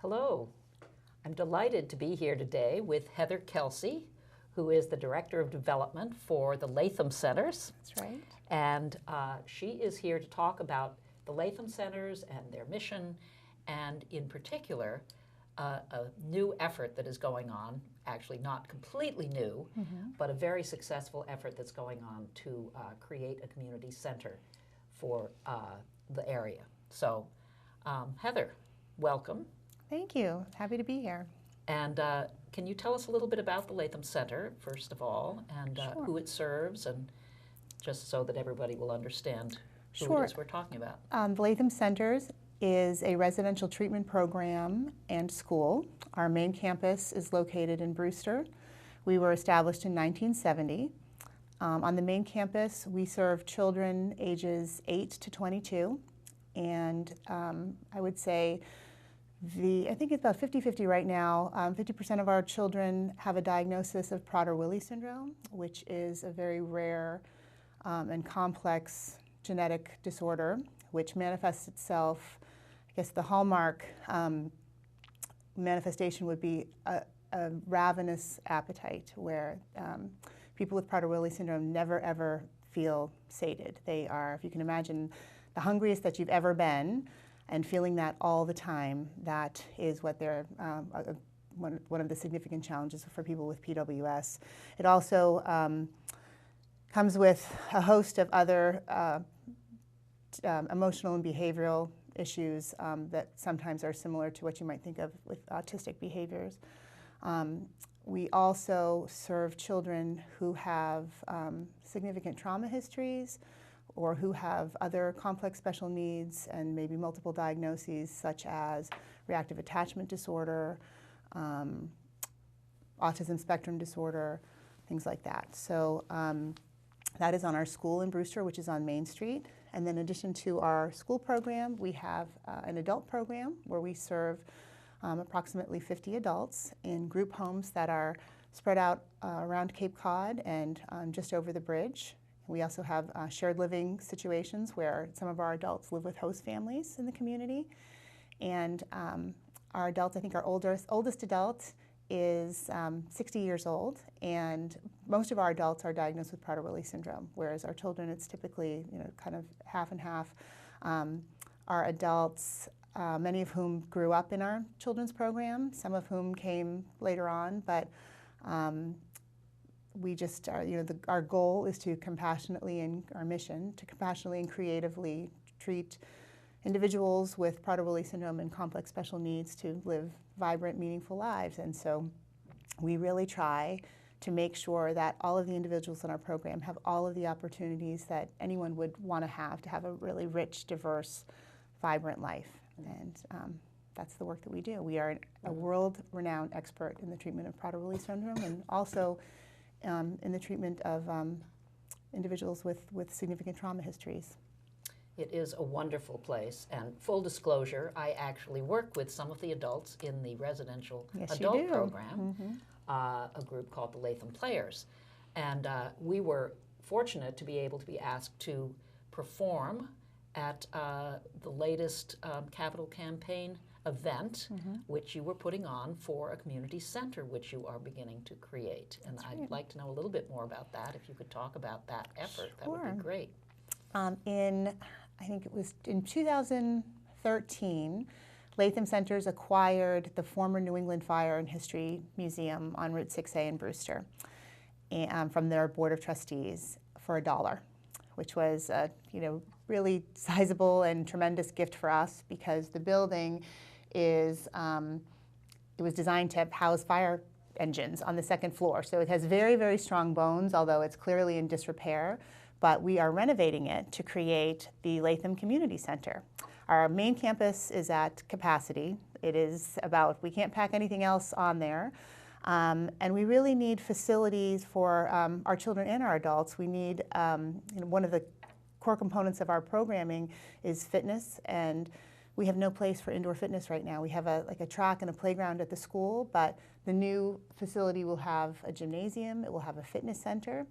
Hello. I'm delighted to be here today with Heather Kelsey, who is the Director of Development for the Latham Centers. That's right. And she is here to talk about the Latham Centers and their mission, and in particular, a new effort that is going on, actually not completely new, but a very successful effort that's going on to create a community center for the area. So, Heather, welcome. Thank you. Happy to be here. And can you tell us a little bit about the Latham Center, first of all, and Sure. who it serves, and just so that everybody will understand who Sure. it is we're talking about? The Latham Centers is a residential treatment program and school. Our main campus is located in Brewster. We were established in 1970. On the main campus, we serve children ages 8 to 22, and I would say I think it's about 50-50 right now. 50% of our children have a diagnosis of Prader-Willi syndrome, which is a very rare and complex genetic disorder, which manifests itself, I guess the hallmark manifestation would be a ravenous appetite, where people with Prader-Willi syndrome never ever feel sated. They are, if you can imagine, the hungriest that you've ever been, and feeling that all the time. That is what they're one of the significant challenges for people with PWS. It also comes with a host of other emotional and behavioral issues that sometimes are similar to what you might think of with autistic behaviors. We also serve children who have significant trauma histories, or who have other complex special needs and maybe multiple diagnoses, such as reactive attachment disorder, autism spectrum disorder, things like that. So that is on our school in Brewster, which is on Main Street. And then in addition to our school program, we have an adult program where we serve approximately 50 adults in group homes that are spread out around Cape Cod and just over the bridge. We also have shared living situations where some of our adults live with host families in the community. And our adults, I think our oldest adult is 60 years old, and most of our adults are diagnosed with Prader-Willi syndrome, whereas our children, it's typically kind of half and half. Our adults, many of whom grew up in our children's program, some of whom came later on, but we just are, our goal is to compassionately, and our mission to compassionately and creatively treat individuals with Prader-Willi syndrome and complex special needs to live vibrant, meaningful lives. And so we really try to make sure that all of the individuals in our program have all of the opportunities that anyone would want to have a really rich, diverse, vibrant life. And that's the work that we do. We are a world-renowned expert in the treatment of Prader-Willi syndrome, and also in the treatment of individuals with significant trauma histories. It is a wonderful place, and full disclosure, I actually work with some of the adults in the residential adult program, a group called the Latham Players. And we were fortunate to be able to be asked to perform at the latest capital campaign event, which you were putting on for a community center, which you are beginning to create. And I'd like to know a little bit more about that. If you could talk about that effort, that would be great. I think it was in 2013, Latham Centers acquired the former New England Fire and History Museum on Route 6A in Brewster from their Board of Trustees for $1, which was a really sizable and tremendous gift for us, because the building it was designed to house fire engines on the second floor. So it has very, very strong bones, although it's clearly in disrepair. But we are renovating it to create the Latham Community Center. Our main campus is at capacity. It is we can't pack anything else on there. And we really need facilities for our children and our adults. We need, one of the core components of our programming is fitness, and we have no place for indoor fitness right now. We have a track and a playground at the school, but the new facility will have a gymnasium, it will have a fitness center,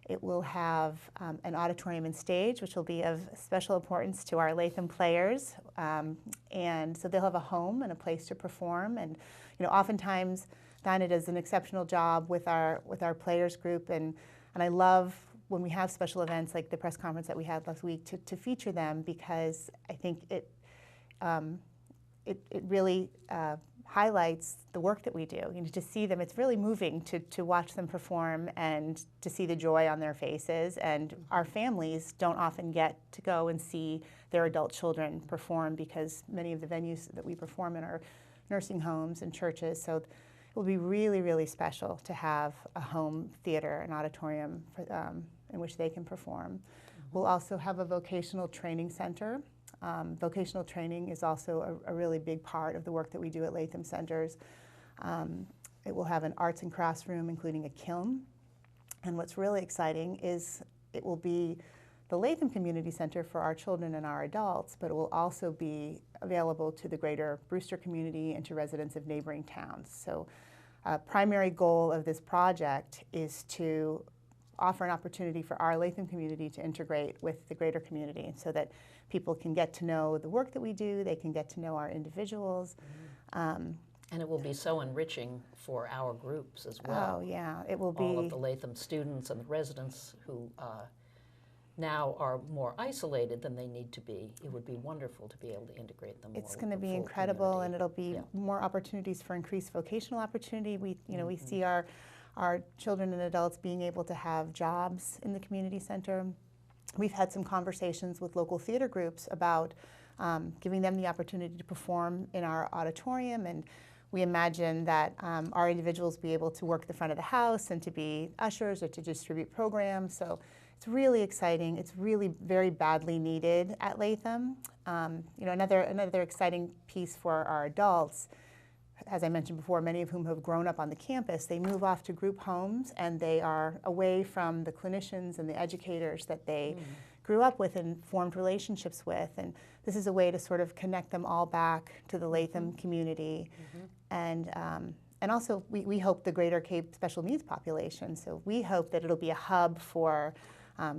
It will have an auditorium and stage, which will be of special importance to our Latham players. And so they'll have a home and a place to perform. And oftentimes Dinah does an exceptional job with our players group. And I love when we have special events like the press conference that we had last week to feature them, because I think it really highlights the work that we do. To see them, it's really moving to watch them perform and to see the joy on their faces. And our families don't often get to go and see their adult children perform, because many of the venues that we perform in are nursing homes and churches. So it will be really, really special to have a home theater, an auditorium in which they can perform. We'll also have a vocational training center. Vocational training is also a really big part of the work that we do at Latham Centers. It will have an arts and crafts room, including a kiln. And what's really exciting is it will be the Latham Community Center for our children and our adults, but it will also be available to the greater Brewster community and to residents of neighboring towns. So a primary goal of this project is to offer an opportunity for our Latham community to integrate with the greater community, so that people can get to know the work that we do, they can get to know our individuals. And it will be so enriching for our groups as well. Oh yeah, it will be. All of the Latham students and the residents who now are more isolated than they need to be. It would be wonderful to be able to integrate them more. It's going to be incredible, and it'll be more opportunities for increased vocational opportunity. We see our children and adults being able to have jobs in the community center. We've had some conversations with local theater groups about giving them the opportunity to perform in our auditorium, and we imagine that our individuals be able to work the front of the house and to be ushers or to distribute programs. So it's really exciting. It's really very badly needed at Latham. Another exciting piece for our adults, as I mentioned before, many of whom have grown up on the campus, they move off to group homes and they are away from the clinicians and the educators that they grew up with and formed relationships with. And this is a way to sort of connect them all back to the Latham community. And also, we hope the greater Cape special needs population. So we hope that it'll be a hub for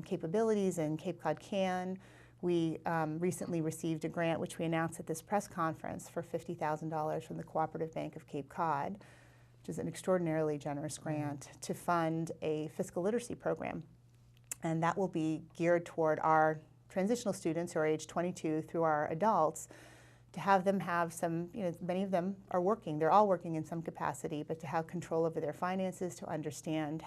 capabilities in Cape Cod CAN. We recently received a grant, which we announced at this press conference, for $50,000 from the Cooperative Bank of Cape Cod, which is an extraordinarily generous grant, to fund a fiscal literacy program. And that will be geared toward our transitional students who are age 22 through our adults, to have them have some, many of them are working, they're all working in some capacity, but to have control over their finances, to understand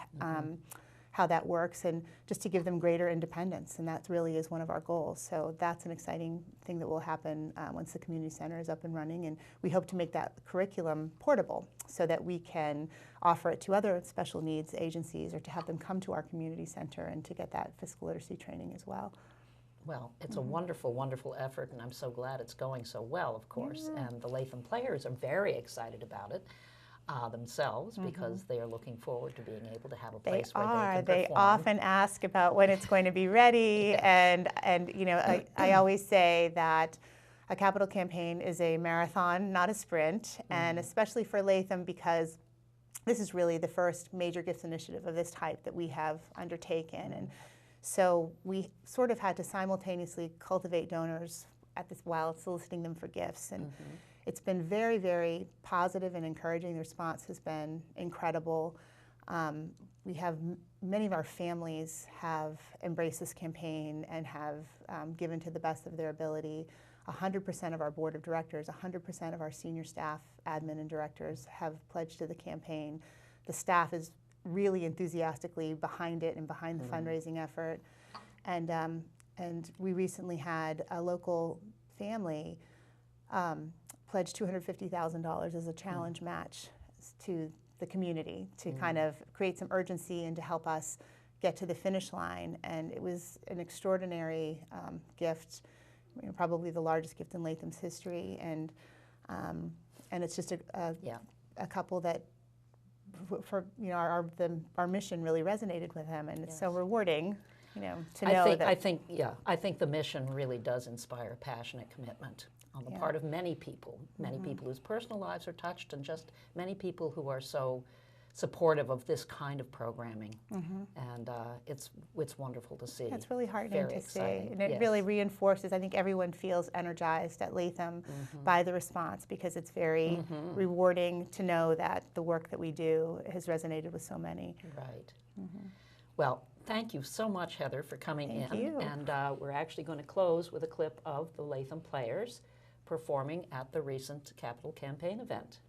how that works, and just to give them greater independence. And that really is one of our goals. So that's an exciting thing that will happen once the community center is up and running. And we hope to make that curriculum portable so that we can offer it to other special needs agencies, or to have them come to our community center and to get that fiscal literacy training as well. Well, it's a wonderful, wonderful effort, and I'm so glad it's going so well, of course. And the Latham players are very excited about it themselves, because they are looking forward to being able to have a place where they can perform. They often ask about when it's going to be ready, and I always say that a capital campaign is a marathon, not a sprint, and especially for Latham, because this is really the first major gifts initiative of this type that we have undertaken. And so we sort of had to simultaneously cultivate donors while soliciting them for gifts. And it's been very, very positive and encouraging. The response has been incredible. We have many of our families have embraced this campaign and have given to the best of their ability. 100% of our board of directors, 100% of our senior staff, admin and directors have pledged to the campaign. The staff is really enthusiastically behind it and behind the fundraising effort. And we recently had a local family pledge $250,000 as a challenge match to the community to kind of create some urgency and to help us get to the finish line. And it was an extraordinary gift, probably the largest gift in Latham's history. And it's just a couple that, our mission really resonated with him, and it's so rewarding, to know that. I think the mission really does inspire passionate commitment on the part of many people whose personal lives are touched, and just many people who are so supportive of this kind of programming, and it's wonderful to see. It's really heartening to exciting. see, and it really reinforces. I think everyone feels energized at Latham by the response, because it's very rewarding to know that the work that we do has resonated with so many. Right. Well, thank you so much, Heather, for coming in. Thank you. And we're actually going to close with a clip of the Latham Players performing at the recent Capital Campaign event.